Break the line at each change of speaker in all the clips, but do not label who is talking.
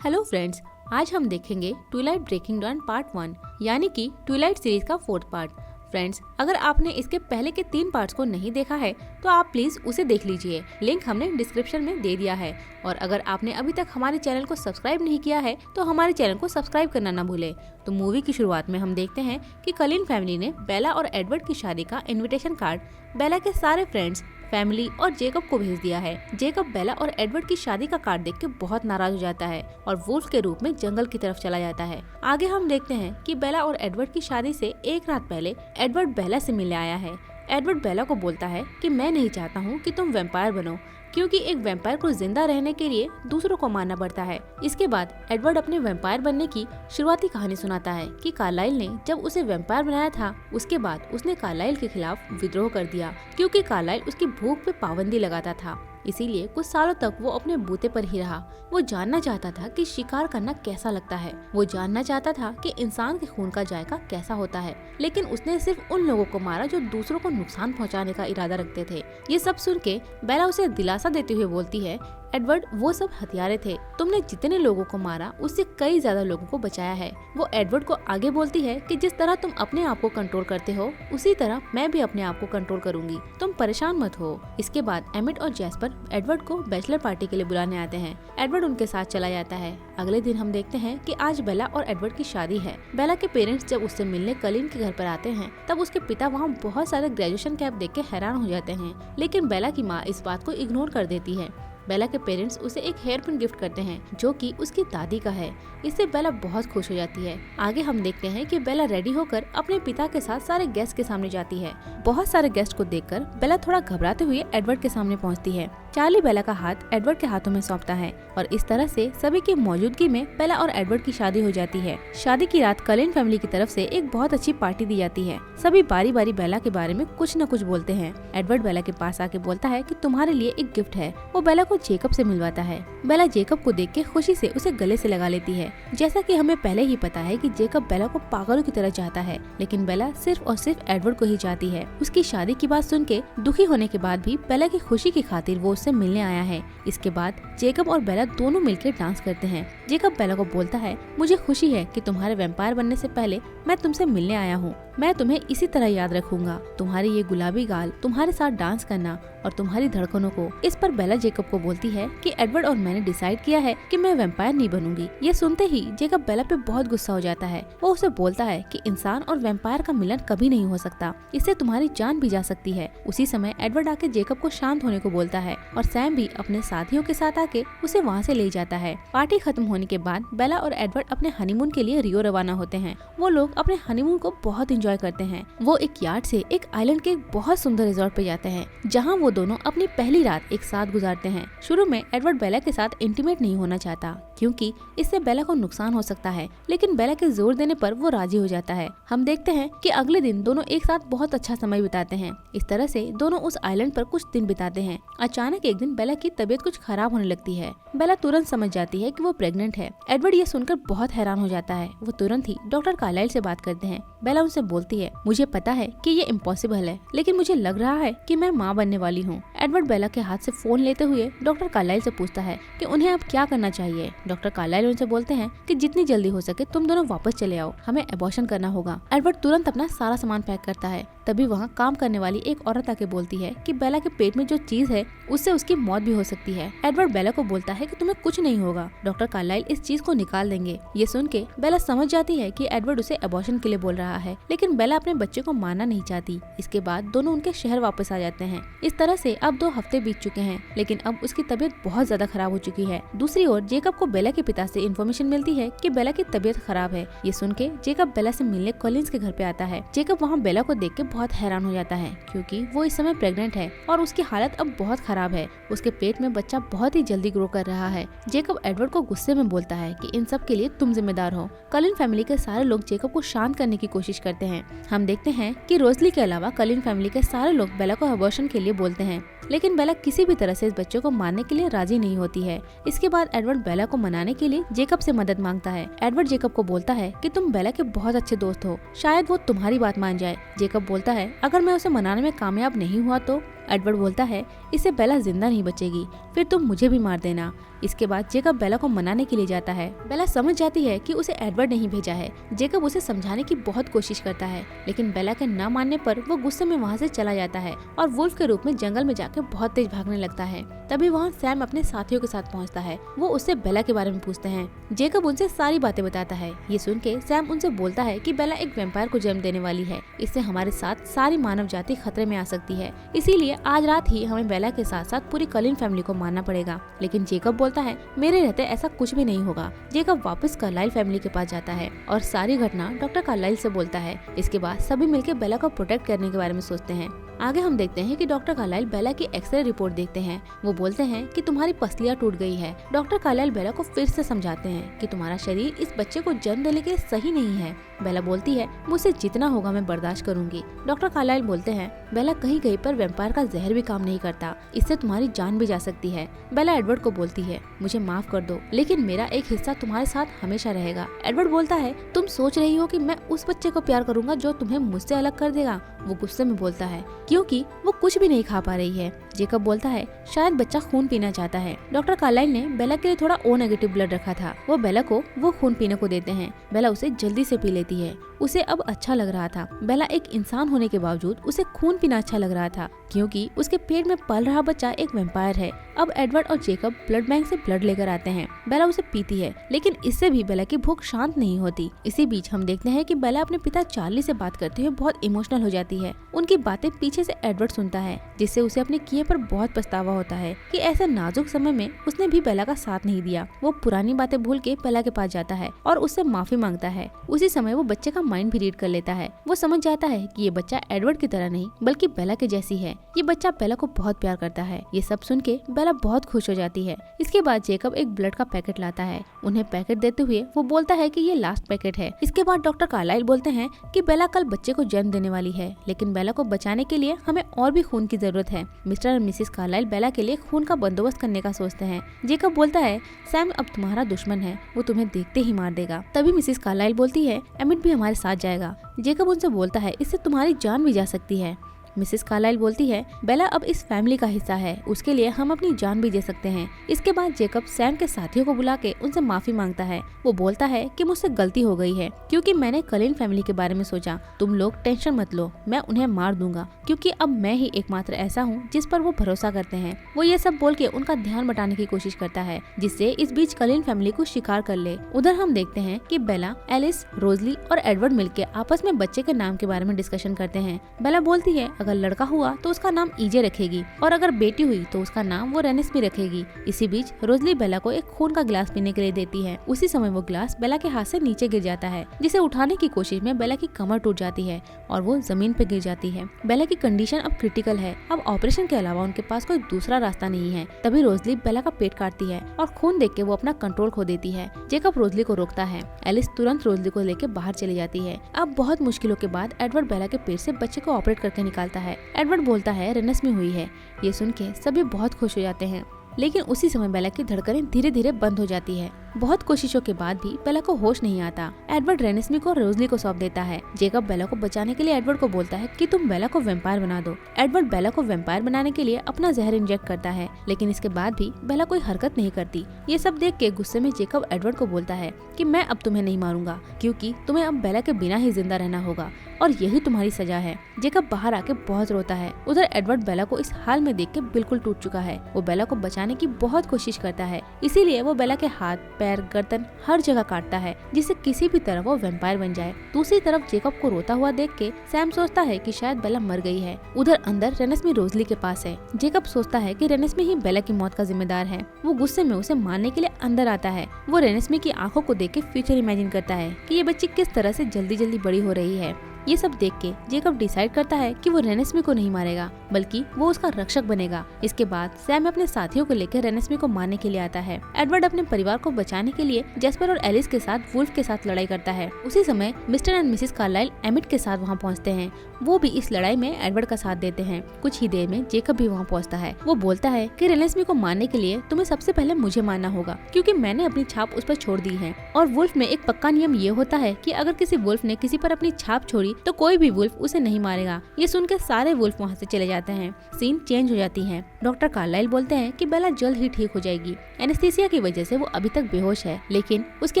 Hello friends, आज हम देखेंगे ट्विलाइट ब्रेकिंग डाउन पार्ट 1 यानी कि ट्विलाइट सीरीज का 4th पार्ट। फ्रेंड्स, अगर आपने इसके पहले के 3 पार्ट्स को नहीं देखा है तो आप प्लीज उसे देख लीजिए, लिंक हमने डिस्क्रिप्शन में दे दिया है। और अगर आपने अभी तक हमारे चैनल को सब्सक्राइब नहीं किया है तो हमारे चैनल को सब्सक्राइब करना ना भूले। तो मूवी की शुरुआत में हम देखते हैं कि कलिन फैमिली ने बेला और एडवर्ड की शादी का इन्विटेशन कार्ड बेला के सारे फ्रेंड्स, फैमिली और जेकब को भेज दिया है। जेकब बेला और एडवर्ड की शादी का कार्ड देख के बहुत नाराज हो जाता है और वुल्फ के रूप में जंगल की तरफ चला जाता है। आगे हम देखते हैं कि बेला और एडवर्ड की शादी से एक रात पहले एडवर्ड बेला से मिलने आया है। एडवर्ड बेला को बोलता है कि मैं नहीं चाहता हूँ कि तुम वैम्पायर बनो, क्योंकि एक वैम्पायर को जिंदा रहने के लिए दूसरों को मारना पड़ता है। इसके बाद एडवर्ड अपने वैम्पायर बनने की शुरुआती कहानी सुनाता है कि कार्लाइल ने जब उसे वैम्पायर बनाया था उसके बाद उसने कार्लाइल के खिलाफ विद्रोह कर दिया, क्योंकि कार्लाइल उसकी भूख पे पाबंदी लगाता था। इसीलिए कुछ सालों तक वो अपने बूते पर ही रहा। वो जानना चाहता था कि शिकार करना कैसा लगता है, वो जानना चाहता था कि इंसान के खून का जायका कैसा होता है, लेकिन उसने सिर्फ उन लोगों को मारा जो दूसरों को नुकसान पहुंचाने का इरादा रखते थे। ये सब सुन के बेला उसे दिलासा देते हुए बोलती है, एडवर्ड, वो सब हथियारे थे, तुमने जितने लोगों को मारा उससे कई ज्यादा लोगों को बचाया है। वो एडवर्ड को आगे बोलती है कि जिस तरह तुम अपने आप को कंट्रोल करते हो उसी तरह मैं भी अपने आप को कंट्रोल करूंगी, तुम परेशान मत हो। इसके बाद एमिट और जैस्पर एडवर्ड को बैचलर पार्टी के लिए बुलाने आते हैं। एडवर्ड उनके साथ चला जाता है। अगले दिन हम देखते हैं कि आज बेला और एडवर्ड की शादी है। बेला के पेरेंट्स जब उससे मिलने कलिन के घर पर आते हैं तब उसके पिता वहाँ बहुत सारे ग्रेजुएशन कैप देख के हैरान हो जाते हैं, लेकिन बेला की माँ इस बात को इग्नोर कर देती है। बेला के पेरेंट्स उसे एक हेयर पिन गिफ्ट करते हैं जो कि उसकी दादी का है। इससे बेला बहुत खुश हो जाती है। आगे हम देखते हैं कि बेला रेडी होकर अपने पिता के साथ सारे गेस्ट के सामने जाती है। बहुत सारे गेस्ट को देखकर बेला थोड़ा घबराते हुए एडवर्ड के सामने पहुंचती है। चार्ली बेला का हाथ एडवर्ड के हाथों में सौंपता है और इस तरह से सभी की मौजूदगी में बेला और एडवर्ड की शादी हो जाती है। शादी की रात कलिन फैमिली की तरफ से एक बहुत अच्छी पार्टी दी जाती है। सभी बारी बारी बेला के बारे में कुछ न कुछ बोलते हैं। एडवर्ड बेला के पास आके बोलता है कि तुम्हारे लिए एक गिफ्ट है। वो बेला को जेकब से मिलवाता है। बेला जेकब को देख के खुशी से उसे गले से लगा लेती है। जैसा कि हमें पहले ही पता है कि जेकब बेला को पागलों की तरह चाहता है, लेकिन बेला सिर्फ और सिर्फ एडवर्ड को ही चाहती है। उसकी शादी की बात सुन के दुखी होने के बाद भी बेला की खुशी की खातिर वो उससे मिलने आया है। इसके बाद जेकब और बेला दोनों मिलकर डांस करते हैं। जेकब बेला को बोलता है, मुझे खुशी है कि तुम्हारे वैम्पायर बनने से पहले मैं तुमसे मिलने आया हूँ। मैं तुम्हें इसी तरह याद रखूंगा। तुम्हारी ये गुलाबी गाल, तुम्हारे साथ डांस करना और तुम्हारी धड़कनों को। इस पर बेला जेकब को बोलती है कि एडवर्ड और मैंने डिसाइड किया है कि मैं वैम्पायर नहीं बनूंगी। ये सुनते ही जेकब बेला पे बहुत गुस्सा हो जाता है। वो उसे बोलता है कि इंसान और वैम्पायर का मिलन कभी नहीं हो सकता, इससे तुम्हारी जान भी जा सकती है। उसी समय एडवर्ड आके जेकब को शांत होने को बोलता है और सैम भी अपने साथियों के साथ आके उसे वहाँ से ले जाता है। पार्टी खत्म होने के बाद बेला और एडवर्ड अपने हनीमून के लिए रियो रवाना होते हैं। वो लोग अपने हनीमून को बहुत एंजॉय करते हैं। वो एक यार्ड से एक आइलैंड के एक बहुत सुंदर रिजॉर्ट पे जाते हैं, जहाँ वो दोनों अपनी पहली रात एक साथ गुजारते हैं। शुरू में एडवर्ड बेला के साथ इंटीमेट नहीं होना चाहता, क्योंकि इससे बेला को नुकसान हो सकता है, लेकिन बेला के जोर देने पर वो राजी हो जाता है। हम देखते हैं कि अगले दिन दोनों एक साथ बहुत अच्छा समय बिताते हैं। इस तरह से दोनों उस आइलैंड पर कुछ दिन बिताते हैं। अचानक एक दिन बेला की तबीयत कुछ खराब होने लगती है। बेला तुरंत समझ जाती है कि वो प्रेग्नेंट है। एडवर्ड ये सुनकर बहुत हैरान हो जाता है। वो तुरंत ही डॉक्टर कार्लाइल से बात करते हैं। बेला उनसे बोलती है, मुझे पता है कि ये इम्पॉसिबल है, लेकिन मुझे लग रहा है कि मैं माँ बनने वाली हूँ। एडवर्ड बेला के हाथ से फोन लेते हुए डॉक्टर कार्लाइल से पूछता है कि उन्हें अब क्या करना चाहिए। डॉक्टर कार्लाइल उनसे बोलते हैं कि जितनी जल्दी हो सके तुम दोनों वापस चले आओ, हमें एबॉर्शन करना होगा। एडवर्ड तुरंत अपना सारा सामान पैक करता है। तभी वहाँ काम करने वाली एक औरत आके बोलती है कि बेला के पेट में जो चीज है उससे उसकी मौत भी हो सकती है। एडवर्ड बेला को बोलता है कि तुम्हें कुछ नहीं होगा, डॉक्टर कार्लाइल इस चीज को निकाल देंगे। ये सुन के बेला समझ जाती है कि एडवर्ड उसे एबॉर्शन के लिए बोल रहा है, लेकिन बेला अपने बच्चे को मारना नहीं चाहती। इसके बाद दोनों उनके शहर वापस आ जाते हैं। इस तरह से अब 2 हफ्ते बीत चुके हैं, लेकिन अब उसकी तबीयत बहुत ज्यादा खराब हो चुकी है। दूसरी ओर जेकब को बेला के पिता से इन्फॉर्मेशन मिलती है कि बेला की तबीयत खराब है। ये सुन के जेकब बेला से मिलने कॉलिन्स के घर पे आता है। जेकब वहाँ बेला को देख के बहुत हैरान हो जाता है, क्योंकि वो इस समय प्रेग्नेंट है और उसकी हालत अब बहुत खराब है। उसके पेट में बच्चा बहुत ही जल्दी ग्रो कर रहा है। जेकब एडवर्ड को गुस्से में बोलता है कि इन सब के लिए तुम जिम्मेदार हो। कलिन फैमिली के सारे लोग जेकब को शांत करने की कोशिश करते हैं। हम देखते हैं कि रोजली के अलावा कलिन फैमिली के सारे लोग बेला को अबॉर्शन के लिए बोलते हैं, लेकिन बेला किसी भी तरह से इस बच्चे को मारने के लिए राजी नहीं होती है। इसके बाद एडवर्ड बेला को मनाने के लिए जेकब से मदद मांगता है। एडवर्ड जेकब को बोलता है कि तुम बेला के बहुत अच्छे दोस्त हो, शायद वो तुम्हारी बात मान जाए। जेकब बोलता है अगर मैं उसे मनाने में कामयाब नहीं हुआ तो एडवर्ड बोलता है इससे बेला जिंदा नहीं बचेगी, फिर तुम मुझे भी मार देना। इसके बाद जेकब बेला को मनाने के लिए जाता है। बेला समझ जाती है कि उसे एडवर्ड नहीं भेजा है। जेकब उसे समझाने की बहुत कोशिश करता है, लेकिन बेला के न मानने पर वो गुस्से में वहाँ से चला जाता है और वुल्फ के रूप में जंगल में जाकर बहुत तेज भागने लगता है। तभी वहाँ सैम अपने साथियों के साथ पहुँचता है। वो उससे बेला के बारे में पूछते हैं। जेकब उनसे सारी बातें बताता है। ये सुन के सैम उनसे बोलता है कि बेला एक वैम्पायर को जन्म देने वाली है, इससे हमारे साथ सारी मानव जाति खतरे में आ सकती है, इसीलिए आज रात ही हमें बेला के साथ साथ पूरी कलिन फैमिली को मारना पड़ेगा। लेकिन जेकब बोलता है मेरे रहते ऐसा कुछ भी नहीं होगा। जेकब वापस कार्लाइल फैमिली के पास जाता है और सारी घटना डॉक्टर कार्लाइल से बोलता है। इसके बाद सभी मिलकर बेला को प्रोटेक्ट करने के बारे में सोचते हैं। आगे हम देखते हैं कि डॉक्टर कार्लाइल बेला की एक्सरे रिपोर्ट देखते हैं। वो बोलते हैं कि तुम्हारी पसलियां टूट गई है। डॉक्टर कार्लाइल बेला को फिर से समझाते हैं कि तुम्हारा शरीर इस बच्चे को जन्म देने के लिए सही नहीं है। बेला बोलती है मुझसे जितना होगा मैं बर्दाश्त करूंगी। डॉक्टर कार्लाइल बोलते हैं बेला कहीं कहीं पर वैम्पायर का जहर भी काम नहीं करता, इससे तुम्हारी जान भी जा सकती है। बेला एडवर्ड को बोलती है मुझे माफ कर दो, लेकिन मेरा एक हिस्सा तुम्हारे साथ हमेशा रहेगा। एडवर्ड बोलता है तुम सोच रही हो कि मैं उस बच्चे को प्यार करूंगा जो तुम्हें मुझसे अलग कर देगा। वो गुस्से में बोलता है क्योंकि वो कुछ भी नहीं खा पा रही है। जेकब बोलता है शायद बच्चा खून पीना चाहता है। डॉक्टर कार्लाइल ने बेला के लिए थोड़ा ओ नेगेटिव ब्लड रखा था। वो बेला को वो खून पीने को देते हैं। बेला उसे जल्दी से पी लेती है। उसे अब अच्छा लग रहा था। बेला एक इंसान होने के बावजूद उसे खून पीना अच्छा लग रहा था, क्योंकि उसके पेट में पल रहा बच्चा एक वैम्पायर है। अब एडवर्ड और जेकब ब्लड बैंक से ब्लड लेकर आते हैं। बेला उसे पीती है, लेकिन इससे भी बेला की भूख शांत नहीं होती। इसी बीच हम देखते हैं कि बेला अपने पिता चार्ली से बात करते हुए बहुत इमोशनल हो जाती है। उनकी बातें पीछे से एडवर्ड सुनता है, जिससे उसे अपने किए पर बहुत पछतावा होता है कि ऐसे नाजुक समय में उसने भी बेला का साथ नहीं दिया। वो पुरानी बातें भूल के बेला के पास जाता है और उससे माफी मांगता है। उसी समय वो बच्चे का माइंड भी रीड कर लेता है। वो समझ जाता है कि ये बच्चा एडवर्ड की तरह नहीं बल्कि बेला के जैसी है। ये बच्चा बेला को बहुत प्यार करता है। ये सब सुन के बेला बहुत खुश हो जाती है। इसके बाद जेकब एक ब्लड का पैकेट लाता है। उन्हें पैकेट देते हुए वो बोलता है कि ये लास्ट पैकेट है। इसके बाद डॉक्टर कार्लाइल बोलते हैं कि बेला कल बच्चे को जन्म देने वाली है, लेकिन बेला को बचाने के लिए हमें और भी खून की जरूरत है। मिस्टर और मिसेस कार्लाइल बेला के लिए खून का बंदोबस्त करने का सोचते हैं। जेकब बोलता है सैम अब तुम्हारा दुश्मन है, वो तुम्हें देखते ही मार देगा। तभी मिसेस कार्लाइल बोलती है एमिट भी हमारे साथ जाएगा। जेकब उनसे बोलता है इससे तुम्हारी जान भी जा सकती है। मिसेस कार्लाइल बोलती है बेला अब इस फैमिली का हिस्सा है, उसके लिए हम अपनी जान भी दे सकते हैं। इसके बाद जेकब सैम के साथियों को बुला के उनसे माफी मांगता है। वो बोलता है कि मुझसे गलती हो गई है, क्योंकि मैंने कलिन फैमिली के बारे में सोचा। तुम लोग टेंशन मत लो, मैं उन्हें मार दूंगा, क्योंकि अब मैं ही एकमात्र ऐसा हूँ जिस पर वो भरोसा करते हैं। वो ये सब बोल के उनका ध्यान बटाने की कोशिश करता है, जिससे इस बीच कलिन फैमिली को शिकार कर ले। उधर हम देखते हैं कि बेला, एलिस, रोजली और एडवर्ड मिलके आपस में बच्चे के नाम के बारे में डिस्कशन करते हैं। बेला बोलती है अगर लड़का हुआ तो उसका नाम ईजे रखेगी, और अगर बेटी हुई तो उसका नाम वो रेनिस्मी रखेगी। इसी बीच रोजली बेला को एक खून का गिलास पीने के लिए देती है। उसी समय वो गिलास बेला के हाथ से नीचे गिर जाता है, जिसे उठाने की कोशिश में बेला की कमर टूट जाती है और वो जमीन पे गिर जाती है। बेला की कंडीशन अब क्रिटिकल है। अब ऑपरेशन के अलावा उनके पास कोई दूसरा रास्ता नहीं है। तभी रोजली बेला का पेट काटती है और खून देख के वो अपना कंट्रोल खो देती है। जेकब रोजली को रोकता है। एलिस तुरंत रोजली को लेकर बाहर चली जाती है। अब बहुत मुश्किलों के बाद एडवर्ड बेला के पेट से बच्चे को ऑपरेट करके निकालता है। एडवर्ड बोलता है रेनिस्मी हुई है। ये सुन के सभी बहुत खुश हो जाते हैं, लेकिन उसी समय बेला की धड़कनें धीरे धीरे बंद हो जाती है। बहुत कोशिशों के बाद भी बेला को होश नहीं आता। एडवर्ड रेनिस्मी को रोजली को सौंप देता है। जेकब बेला को बचाने के लिए एडवर्ड को बोलता है कि तुम बेला को वैम्पायर बना दो। एडवर्ड बेला को वैम्पायर बनाने के लिए अपना जहर इंजेक्ट करता है, लेकिन इसके बाद भी बेला कोई हरकत नहीं करती। ये सब देख के गुस्से में जेकब एडवर्ड को बोलता है कि मैं अब तुम्हें नहीं मारूंगा, क्योंकि तुम्हें अब बेला के बिना ही जिंदा रहना होगा और यही तुम्हारी सजा है। जेकब बाहर आके बहुत रोता है। उधर एडवर्ड बेला को इस हाल में देख के बिल्कुल टूट चुका है। वो बेला को बचाने की बहुत कोशिश करता है, इसीलिए वो बेला के हाथ, पैर, गर्दन हर जगह काटता है, जिससे किसी भी तरह वो वैम्पायर बन जाए। दूसरी तरफ जेकब को रोता हुआ देख के सैम सोचता है कि शायद बेला मर गई है। उधर अंदर रेनिस्मी रोजली के पास है। जेकब सोचता है कि रेनिस्मी ही बेला की मौत का जिम्मेदार है। वो गुस्से में उसे मारने के लिए अंदर आता है। वो रेनिस्मी की आंखों को देख के फ्यूचर इमेजिन करता है कि ये बच्ची किस तरह से जल्दी जल्दी बड़ी हो रही है। ये सब देख के जेकब डिसाइड करता है कि वो रेनिस्मी को नहीं मारेगा, बल्कि वो उसका रक्षक बनेगा। इसके बाद सैम अपने साथियों को लेकर रेनिस्मी को मारने के लिए आता है। एडवर्ड अपने परिवार को बचाने के लिए जेस्पर और एलिस के साथ वुल्फ के साथ लड़ाई करता है। उसी समय Mr and Mrs Carlisle Emmett के साथ वहाँ पहुँचते हैं। वो भी इस लड़ाई में एडवर्ड का साथ देते हैं। कुछ ही देर में जेकब भी वहाँ पहुँचता है। वो बोलता है कि रेनिस्मी को मारने के लिए तुम्हें सबसे पहले मुझे मारना होगा, क्योंकि मैंने अपनी छाप उस पर छोड़ दी है। और वुल्फ में एक पक्का नियम ये होता है कि अगर किसी वुल्फ ने किसी पर अपनी छाप छोड़ी तो कोई भी वुल्फ उसे नहीं मारेगा। ये सुनकर सारे वुल्फ वहाँ से चले जाते हैं। सीन चेंज हो जाती है। डॉक्टर कार्लाइल बोलते हैं कि बेला जल्द ही ठीक हो जाएगी। एनेस्थीसिया की वजह से वो अभी तक बेहोश है, लेकिन उसकी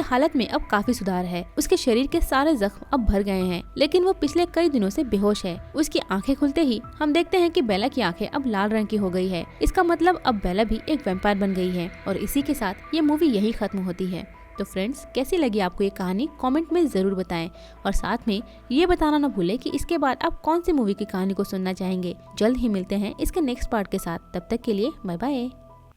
हालत में अब काफी सुधार है। उसके शरीर के सारे जख्म अब भर गए हैं, लेकिन वो पिछले कई दिनों से बेहोश है। उसकी आंखें खुलते ही हम देखते हैं कि बेला की आंखें अब लाल रंग की हो गई है। इसका मतलब अब बेला भी एक वैम्पायर बन गई है। और इसी के साथ ये मूवी यही खत्म होती है। तो फ्रेंड्स, कैसी लगी आपको ये कहानी कमेंट में जरूर बताएं और साथ में ये बताना ना भूलें कि इसके बाद आप कौन सी मूवी की कहानी को सुनना चाहेंगे। जल्द ही मिलते हैं इसके नेक्स्ट पार्ट के साथ। तब तक के लिए बाय बाय।